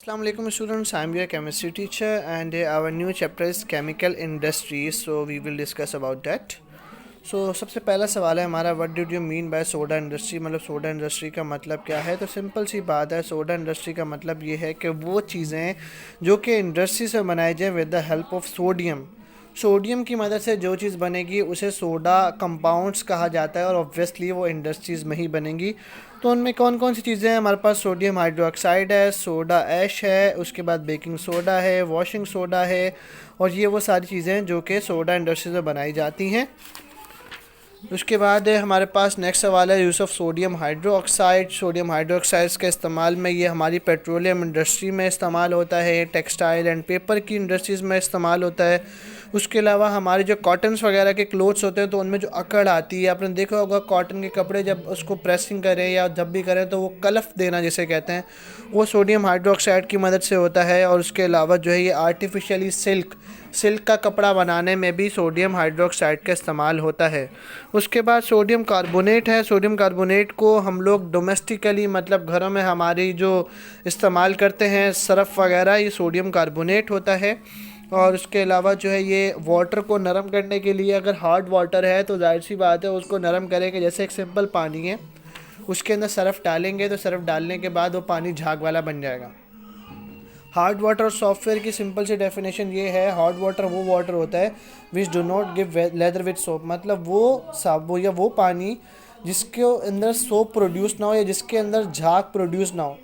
Assalamualaikum students, I am your chemistry teacher and our new chapter is chemical industry, so we will discuss about that. सबसे पहला सवाल है हमारा, what did you mean by soda industry, मतलब soda industry का मतलब क्या है। तो सिंपल सी बात है, सोडा इंडस्ट्री का मतलब ये है कि वो चीज़ें जो कि इंडस्ट्री से बनाई जाए with the help of sodium. Sodium की मदद से जो चीज़ बनेगी उसे सोडा कंपाउंड्स कहा जाता है और ऑब्वियसली वो इंडस्ट्रीज़ में ही बनेंगी। तो उनमें कौन कौन सी चीज़ें हैं हमारे पास, सोडियम हाइड्रोक्साइड है, सोडा ऐश है, उसके बाद बेकिंग सोडा है, वॉशिंग सोडा है, और ये वो सारी चीज़ें हैं जो कि सोडा इंडस्ट्री में बनाई जाती हैं। उसके बाद हमारे पास नेक्स्ट सवाल है, use of sodium hydroxide. Sodium hydroxide का इस्तेमाल में ये हमारी पेट्रोलियम इंडस्ट्री में इस्तेमाल होता है, टेक्सटाइल एंड पेपर की इंडस्ट्रीज़ में इस्तेमाल होता है। उसके अलावा हमारे जो कॉटन्स वगैरह के क्लोथ्स होते हैं तो उनमें जो अकड़ आती है, आपने देखा होगा कॉटन के कपड़े जब उसको प्रेसिंग करें या जब भी करें तो वो कलफ देना जिसे कहते हैं, वो सोडियम हाइड्रोक्साइड की मदद से होता है। और उसके अलावा जो है ये आर्टिफिशियली सिल्क का कपड़ा बनाने में भी सोडियम हाइड्रोक्साइड का इस्तेमाल होता है। उसके बाद सोडियम कार्बोनेट है। सोडियम कार्बोनेट को हम लोग डोमेस्टिकली मतलब घरों में हमारी जो इस्तेमाल करते हैं सरफ़ वगैरह, ये सोडियम कार्बोनेट होता है। और उसके अलावा जो है ये वाटर को नरम करने के लिए, अगर हार्ड वाटर है तो जाहिर सी बात है उसको नरम करेंगे। जैसे एक सिंपल पानी है, उसके अंदर सरफ़ डालेंगे तो सरफ़ डालने के बाद वो पानी झाग वाला बन जाएगा। हार्ड वाटर और सॉफ्टवेयर की सिंपल सी डेफिनेशन ये है, हार्ड वाटर वो वाटर होता है which do not give lather with soap, मतलब वो पानी जिसके अंदर सोप प्रोड्यूस ना हो या जिसके अंदर झाग प्रोड्यूस ना हो,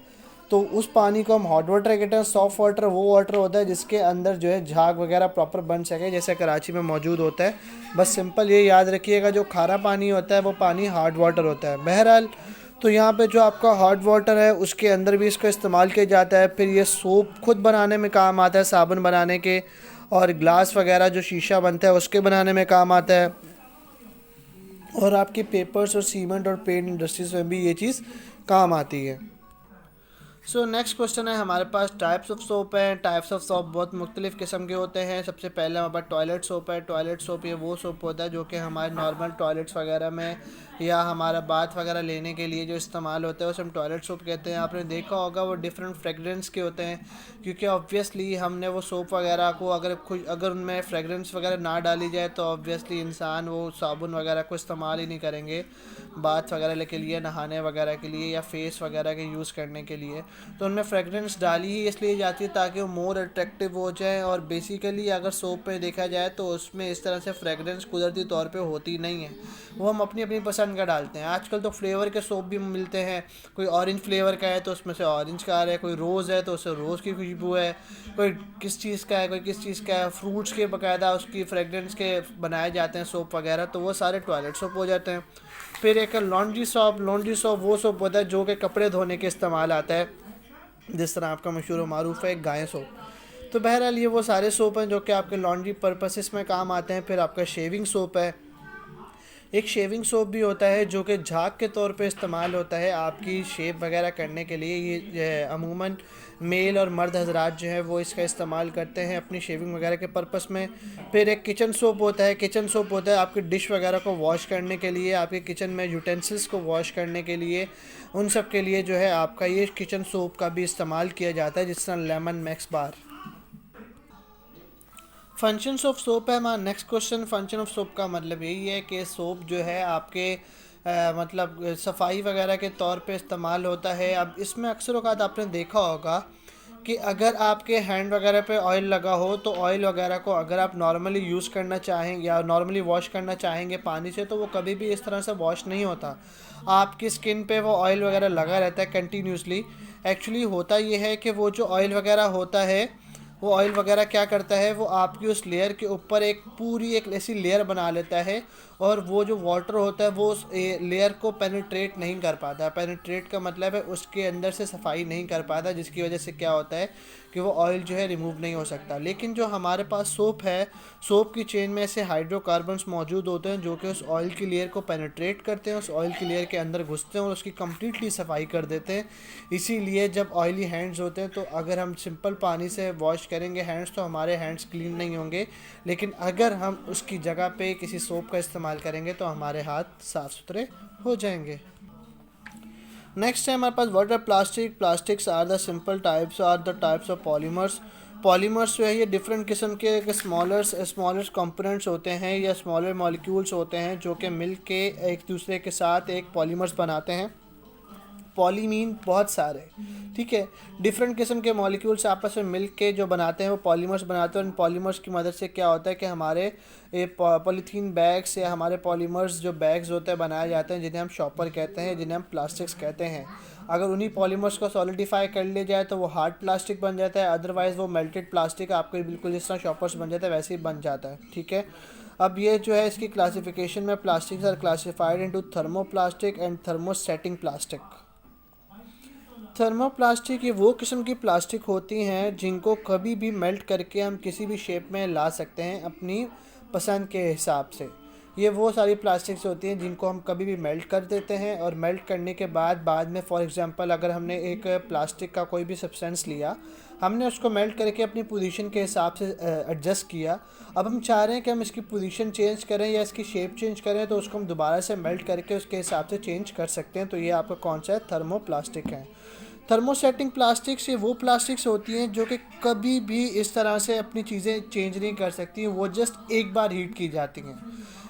तो उस पानी को हम हॉट वाटर कहते हैं। सॉफ्ट वाटर वो वाटर होता है जिसके अंदर जो है झाग वगैरह प्रॉपर बन सके, जैसे कराची में मौजूद होता है। बस सिंपल ये याद रखिएगा, जो खारा पानी होता है वो पानी हार्ड वाटर होता है। बहरहाल तो यहाँ पे जो आपका हॉट वाटर है उसके अंदर भी इसका इस्तेमाल किया जाता है। फिर ये सोप खुद बनाने में काम आता है, साबुन बनाने के, और ग्लास वगैरह जो शीशा बनता है उसके बनाने में काम आता है। और आपकी पेपर्स और सीमेंट और पेंट इंडस्ट्रीज में भी ये चीज़ काम आती है। नेक्स्ट क्वेश्चन है हमारे पास, टाइप्स ऑफ सोप है। टाइप्स ऑफ सोप बहुत मुख्तलिफ़ किस्म के होते हैं। सबसे पहले हमारे पास टॉयलेट सोप है। टॉयलेट सोप ये वो सोप होता है जो कि हमारे नॉर्मल टॉयलेट्स वगैरह में या हमारा बाथ वगैरह लेने के लिए जो इस्तेमाल होता है उसे हम टॉयलेट सोप कहते हैं। आपने देखा होगा वो डिफरेंट फ्रेगरेंस के होते हैं, क्योंकि ऑब्वियसली हमने वो सोप वगैरह को अगर उनमें फ्रेगरेंस वगैरह ना डाली जाए तो ऑब्वियसली इंसान वो साबुन वगैरह को इस्तेमाल ही नहीं करेंगे बाथ वगैरह के लिए, नहाने वगैरह के लिए या फेस वगैरह के यूज़ करने के लिए। तो उनमें फ्रेगरेंस डाली ही इसलिए जाती है ताकि वो मोर अट्रैक्टिव हो जाए। और बेसिकली अगर सोप पे देखा जाए तो उसमें इस तरह से फ्रेगरेंस कुदरती तौर पे होती नहीं है, वो हम अपनी अपनी पसंद का डालते हैं। आजकल तो फ्लेवर के सोप भी मिलते हैं, कोई ऑरेंज फ्लेवर का है तो उसमें से ऑरेंज का आ रहा है, कोई रोज़ है तो उससे रोज़ की खुशबू है, कोई किस चीज़ का है, कोई किस चीज़ का है। फ्रूट्स के बाकायदा उसकी फ्रेगरेंस के बनाए जाते हैं सोप वगैरह, तो वो सारे टॉयलेट सोप हो जाते हैं। फिर एक लॉन्ड्री सोप। लॉन्ड्री सोप वो सोप होता है जो कि कपड़े धोने के इस्तेमाल आता है, जिस तरह आपका मशहूर व मारूफ है गाय सोप। तो बहरहाल ये वो सारे सोप हैं जो कि आपके लॉन्ड्री पर्पसेस में काम आते हैं। फिर आपका शेविंग सोप है। एक शेविंग सोप भी होता है जो कि झाग के तौर पे इस्तेमाल होता है आपकी शेव वगैरह करने के लिए। ये अमूमन मेल और मर्द हजरात जो है वो इसका इस्तेमाल करते हैं अपनी शेविंग वगैरह के पर्पस में। फिर एक किचन सोप होता है। किचन सोप होता है आपकी डिश वगैरह को वॉश करने के लिए, आपके किचन में यूटेंसिल्स को वॉश करने के लिए, उन सब के लिए जो है आपका ये किचन सोप का भी इस्तेमाल किया जाता है, जिस तरह lemon, max bar. Functions of soap है हमारा next question. Function of soap का मतलब यही है कि सोप जो है आपके मतलब सफाई वगैरह के तौर पे इस्तेमाल होता है। अब इसमें अक्सर औक़ात आपने देखा होगा कि अगर आपके हैंड वगैरह पे ऑयल लगा हो तो ऑयल वगैरह को अगर आप नॉर्मली यूज़ करना चाहेंगे या नॉर्मली वॉश करना चाहेंगे पानी से, तो वो कभी भी इस तरह से वॉश नहीं होता। आपकी स्किन पे वो ऑयल वगैरह लगा रहता है कंटिन्यूसली। एक्चुअली होता ये है कि वो जो ऑयल वगैरह होता है, वो ऑयल वगैरह क्या करता है, वो आपकी उस लेयर के ऊपर एक पूरी एक ऐसी लेयर बना लेता है, और वो जो वाटर होता है वो उस लेयर को पेनिट्रेट नहीं कर पाता। पेनिट्रेट का मतलब है उसके अंदर से सफाई नहीं कर पाता, जिसकी वजह से क्या होता है कि वो ऑयल जो है रिमूव नहीं हो सकता। लेकिन जो हमारे पास सोप है, सोप की चेन में ऐसे हाइड्रोकार्बन्स मौजूद होते हैं जो कि उस ऑयल की लेयर को पेनिट्रेट करते हैं, उस ऑयल की लेयर के अंदर घुसते हैं और उसकी कम्प्लीटली सफाई कर देते हैं। इसीलिए जब ऑयली हैंड्स होते हैं तो अगर हम सिंपल पानी से वॉश करेंगे हैंड्स तो हमारे हैंड्स क्लीन नहीं होंगे, लेकिन अगर हम उसकी जगह पे किसी सोप का इस्तेमाल करेंगे तो हमारे हाथ साफ़ सुथरे हो जाएंगे। नेक्स्ट है हमारे पास water plastic. Plastics are the simple types are the types of polymers. Polymers जो है ये डिफरेंट किस्म के स्मॉलर कंपोनेंट्स होते हैं या स्मॉलर मॉलिक्यूल्स होते हैं जो कि मिल के एक दूसरे के साथ एक पॉलीमर्स बनाते हैं। पॉली मीन बहुत सारे, ठीक है, डिफरेंट किस्म के मॉलिक्यूल्स आपस में मिल के जो बनाते हैं वो पॉलीमर्स बनाते हैं। और इन पॉलीमर्स की मदद से क्या होता है कि हमारे पॉलीथीन बैग्स या हमारे पॉलीमर्स जो बैग्स होते हैं बनाए जाते हैं, जिन्हें हम शॉपर कहते हैं, जिन्हें हम प्लास्टिक्स कहते हैं। अगर उन्हीं पॉलीमर्स को सॉलिडिफाई कर लिया जाए तो वो हार्ड प्लास्टिक बन जाता है, अदरवाइज़ वो मेल्टेड प्लास्टिक आपके बिल्कुल जिस तरह शॉपर्स बन जाता है वैसे ही बन जाता है, ठीक है। अब ये जो है इसकी क्लासिफिकेशन में plastics are classified into thermoplastic and thermosetting plastic. Thermoplastic ये वो किस्म की प्लास्टिक होती हैं जिनको कभी भी मेल्ट करके हम किसी भी शेप में ला सकते हैं अपनी पसंद के हिसाब से। ये वो सारी प्लास्टिक्स होती हैं जिनको हम कभी भी मेल्ट कर देते हैं और मेल्ट करने के बाद में फॉर एग्जांपल अगर हमने एक प्लास्टिक का कोई भी सब्सटेंस लिया, हमने उसको मेल्ट करके अपनी पोजीशन के हिसाब से एडजस्ट किया। अब हम चाह रहे हैं कि हम इसकी पोजीशन चेंज करें या इसकी शेप चेंज करें, तो उसको हम दोबारा से मेल्ट करके उसके हिसाब से चेंज कर सकते हैं। तो ये आपका कौन सा है, थर्मोप्लास्टिक है। थर्मोसेटिंग प्लास्टिक्स ये वो प्लास्टिक्स होती हैं जो कि कभी भी इस तरह से अपनी चीज़ें चेंज नहीं कर सकती, वो जस्ट एक बार हीट की जाती हैं।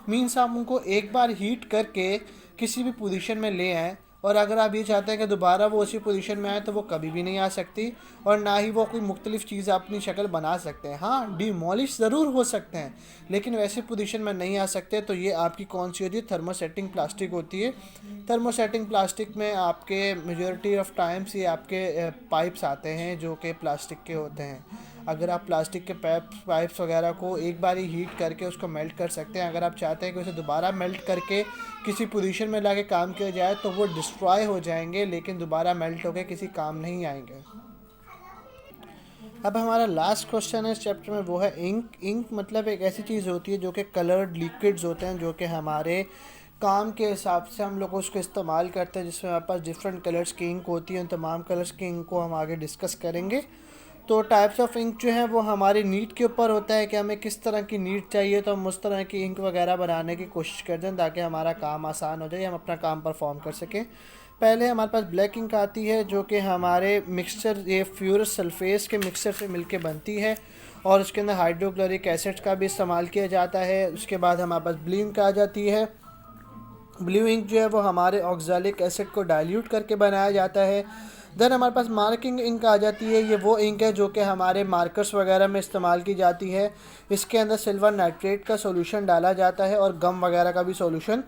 मीन्स आप उनको एक बार हीट करके किसी भी पोजीशन में ले आएँ, और अगर आप ये चाहते हैं कि दोबारा वो उसी पोजीशन में आए तो वो कभी भी नहीं आ सकती, और ना ही वो कोई मुख्तलिफ चीज़ अपनी शक्ल बना सकते हैं। हाँ, डिमोलिश ज़रूर हो सकते हैं लेकिन वैसे पोजीशन में नहीं आ सकते। तो ये आपकी कौन सी होती है, थर्मोसेटिंग प्लास्टिक होती है। थर्मोसेटिंग प्लास्टिक में आपके मेजॉरिटी ऑफ टाइम्स ये आपके पाइप्स आते हैं जो कि प्लास्टिक के होते हैं। अगर आप प्लास्टिक के पाइप्स वगैरह को एक बार ही हीट करके उसको मेल्ट कर सकते हैं। अगर आप चाहते हैं कि उसे दोबारा मेल्ट करके किसी पोजीशन में लाके काम किया जाए तो वो डिस्ट्रॉय हो जाएंगे, लेकिन दोबारा मेल्ट होकर किसी काम नहीं आएंगे। अब हमारा लास्ट क्वेश्चन है इस चैप्टर में, वो है इंक। इंक मतलब एक ऐसी चीज़ होती है जो कि कलर्ड लिक्विड्स होते हैं जो कि हमारे काम के हिसाब से हम लोग उसको इस्तेमाल करते हैं, जिसमें हमारे पास डिफरेंट कलर्स की इंक होती है। उन तमाम कलर्स की इंक को हम आगे डिस्कस करेंगे। तो टाइप्स ऑफ इंक जो है वो हमारी नीड के ऊपर होता है कि हमें किस तरह की नीड चाहिए, तो हम उस तरह की इंक वगैरह बनाने की कोशिश करते हैं ताकि हमारा काम आसान हो जाए, हम अपना काम परफॉर्म कर सकें। पहले हमारे पास ब्लैक इंक आती है जो कि हमारे मिक्सचर ये फ्यूरस सल्फेस के मिक्सचर से मिलके बनती है और उसके अंदर हाइड्रोक्लोरिक एसिड का भी इस्तेमाल किया जाता है। उसके बाद हमारे पास ब्लू इंक आ जाती है। ब्लू इंक जो है वो हमारे ऑक्जेलिक एसिड को डाइल्यूट करके बनाया जाता है। देन हमारे पास मार्किंग इंक आ जाती है। ये वो इंक है जो कि हमारे मार्कर्स वगैरह में इस्तेमाल की जाती है। इसके अंदर सिल्वर नाइट्रेट का सॉल्यूशन डाला जाता है और गम वगैरह का भी सॉल्यूशन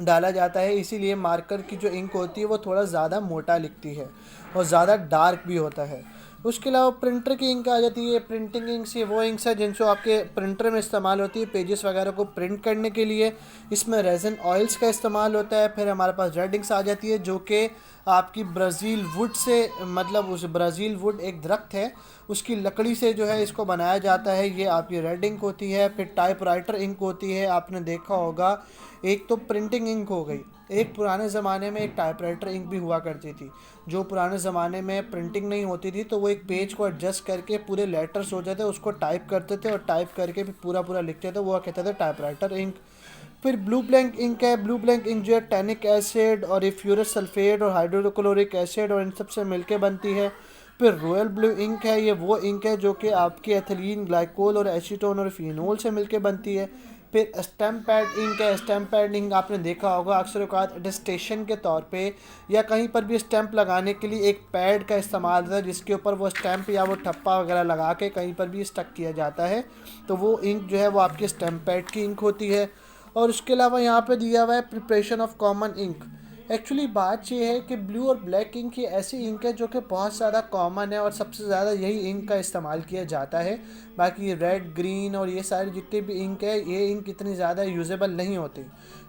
डाला जाता है, इसीलिए मार्कर की जो इंक होती है वो थोड़ा ज़्यादा मोटा लिखती है और ज़्यादा डार्क भी होता है। उसके अलावा प्रिंटर की इंक आ जाती है। प्रिंटिंग इंक्स ये वो इंक्स है जिनसे आपके प्रिंटर में इस्तेमाल होती है पेजेस वगैरह को प्रिंट करने के लिए। इसमें रेजिन ऑयल्स का इस्तेमाल होता है। फिर हमारे पास रेड इंक्स आ जाती है जो कि आपकी ब्राज़ील वुड से, मतलब उस ब्राज़ील वुड एक दरख्त है उसकी लकड़ी से जो है इसको बनाया जाता है, ये आपकी रेड इंक होती है। फिर टाइपराइटर इंक होती है, आपने देखा होगा। एक तो प्रिंटिंग इंक हो गई, एक पुराने ज़माने में एक टाइपराइटर इंक भी हुआ करती थी। जो पुराने ज़माने में प्रिंटिंग नहीं होती थी तो वो एक पेज को एडजस्ट करके पूरे लेटर्स हो जाते, उसको टाइप करते थे और टाइप करके फिर पूरा लिखते थे, वो कहते थे टाइपराइटर इंक। फिर ब्लू ब्लैंक इंक है। ब्लू ब्लैंक इंक जो है टैनिक एसिड और ये फ्यूरस सल्फेट और हाइड्रोक्लोरिक एसिड और इन सब से मिलके बनती है। फिर रॉयल ब्लू इंक है। ये वो इंक है जो कि आपकी एथिलीन ग्लाइकोल और एसीटोन और फिनोल से मिलके बनती है। फिर स्टैम्प पैड इंक है। स्टैम्प पैड इंक आपने देखा होगा अक्सर औकात अटेस्टेशन के तौर पे या कहीं पर भी स्टैम्प लगाने के लिए एक पैड का इस्तेमाल होता है जिसके ऊपर वो स्टैम्प या वो ठप्पा वगैरह लगा के कहीं पर भी स्टक किया जाता है, तो वो इंक जो है वो आपकी स्टैम्प पैड की इंक होती है। और उसके अलावा यहाँ पे दिया हुआ है preparation of common ink. Actually बात ये है कि ब्लू और ब्लैक इंक ये ऐसी इंक है जो कि बहुत ज़्यादा कॉमन है और सबसे ज़्यादा यही इंक का इस्तेमाल किया जाता है। बाकी रेड, ग्रीन और ये सारी जितनी भी इंक है ये इंक इतनी ज़्यादा यूजेबल नहीं होती,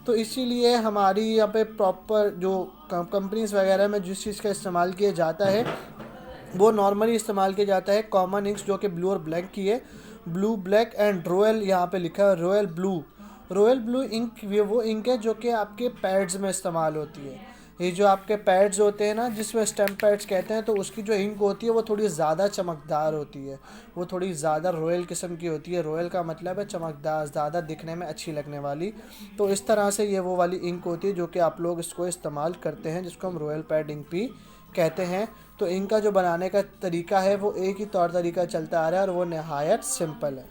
तो इसीलिए हमारी यहाँ पे प्रॉपर जो कंपनीज़ वगैरह में जिस चीज़ का इस्तेमाल किया जाता है वो नॉर्मली इस्तेमाल किया जाता है कॉमन इंक्स जो कि ब्लू और ब्लैक की है। ब्लू, ब्लैक एंड रॉयल यहाँ पे लिखा है royal blue. Royal blue ink ये वो इंक है जो कि आपके पैड्स में इस्तेमाल होती है। ये जो आपके पैड्स होते हैं ना, जिसमें स्टैम्प पैड्स कहते हैं, तो उसकी जो इंक होती है वो थोड़ी ज़्यादा चमकदार होती है, वो थोड़ी ज़्यादा रॉयल किस्म की होती है। रॉयल का मतलब है चमकदार, ज़्यादा दिखने में अच्छी लगने वाली। तो इस तरह से ये वो वाली इंक होती है जो कि आप लोग इसको इस्तेमाल करते हैं, जिसको हम रॉयल पैड इंक भी कहते हैं। तो इंक का जो बनाने का तरीका है वो एक ही तौर तरीका चलता आ रहा है और वो नहायत सिंपल है।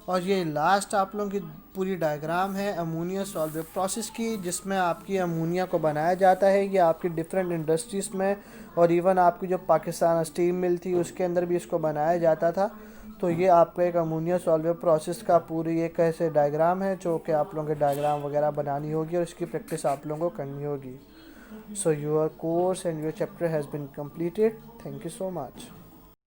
और ये लास्ट आप लोगों की पूरी डायग्राम है अमोनिया सॉल्वेंट प्रोसेस की, जिसमें आपकी अमोनिया को बनाया जाता है। ये आपकी डिफरेंट इंडस्ट्रीज़ में और इवन आपकी जो पाकिस्तान स्टीम मिल थी उसके अंदर भी इसको बनाया जाता था। तो ये आपका एक अमोनिया सॉल्वेंट प्रोसेस का पूरी एक ऐसे डायग्राम है जो कि आप लोगों के डायग्राम वगैरह बनानी होगी और इसकी प्रैक्टिस आप लोगों को करनी होगी। So your course and your chapter has been completed. Thank you so much.